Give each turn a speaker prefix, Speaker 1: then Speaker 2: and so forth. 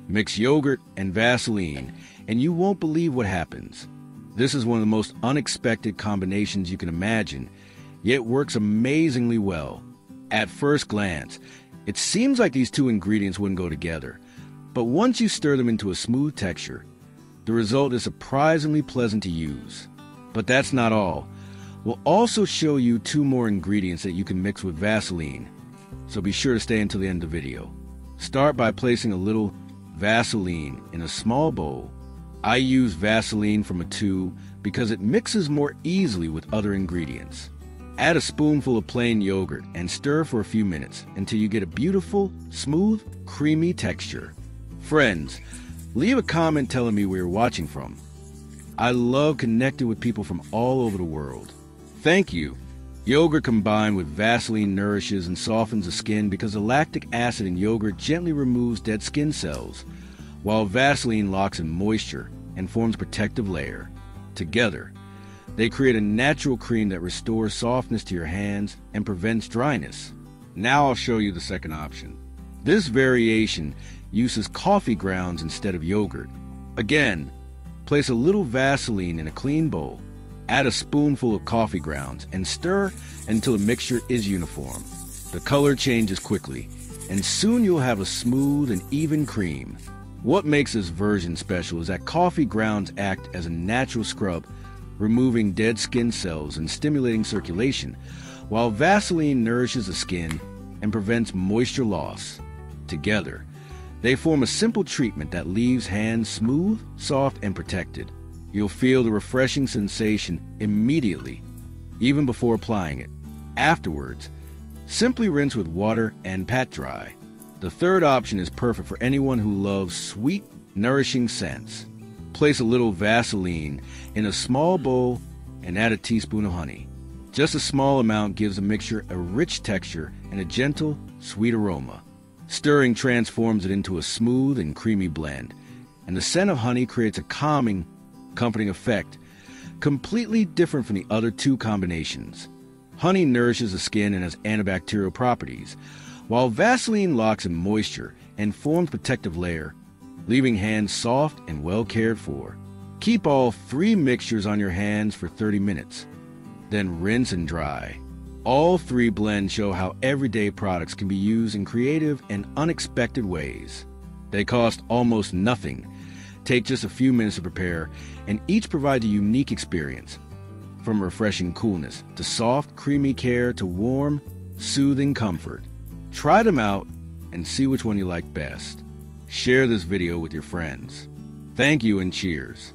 Speaker 1: Mix yogurt and Vaseline, and you won't believe what happens. This is one of the most unexpected combinations you can imagine, yet works amazingly well. At first glance, it seems like these two ingredients wouldn't go together, but once you stir them into a smooth texture, the result is surprisingly pleasant to use. But that's not all. We'll also show you 2 more ingredients that you can mix with Vaseline, so be sure to stay until the end of the video. Start by placing a little Vaseline in a small bowl. I use Vaseline from a tube because it mixes more easily with other ingredients. Add a spoonful of plain yogurt and stir for a few minutes until you get a beautiful, smooth, creamy texture. Friends, leave a comment telling me where you're watching from. I love connecting with people from all over the world. Thank you. Yogurt combined with Vaseline nourishes and softens the skin because the lactic acid in yogurt gently removes dead skin cells, while Vaseline locks in moisture and forms a protective layer. Together, they create a natural cream that restores softness to your hands and prevents dryness. Now I'll show you the second option. This variation uses coffee grounds instead of yogurt. Again, place a little Vaseline in a clean bowl. Add a spoonful of coffee grounds and stir until the mixture is uniform. The color changes quickly, and soon you'll have a smooth and even cream. What makes this version special is that coffee grounds act as a natural scrub, removing dead skin cells and stimulating circulation, while Vaseline nourishes the skin and prevents moisture loss. Together, they form a simple treatment that leaves hands smooth, soft, and protected. You'll feel the refreshing sensation immediately, even before applying it. Afterwards, simply rinse with water and pat dry. The third option is perfect for anyone who loves sweet, nourishing scents. Place a little Vaseline in a small bowl and add a teaspoon of honey. Just a small amount gives the mixture a rich texture and a gentle, sweet aroma. Stirring transforms it into a smooth and creamy blend, and the scent of honey creates a calming, comforting effect, completely different from the other 2 combinations. Honey nourishes the skin and has antibacterial properties, while Vaseline locks in moisture and forms a protective layer, leaving hands soft and well cared for. Keep all 3 mixtures on your hands for 30 minutes, then rinse and dry. All 3 blends show how everyday products can be used in creative and unexpected ways. They cost almost nothing, take just a few minutes to prepare, and each provides a unique experience, from refreshing coolness to soft, creamy care to warm, soothing comfort. Try them out and see which one you like best. Share this video with your friends. Thank you and cheers.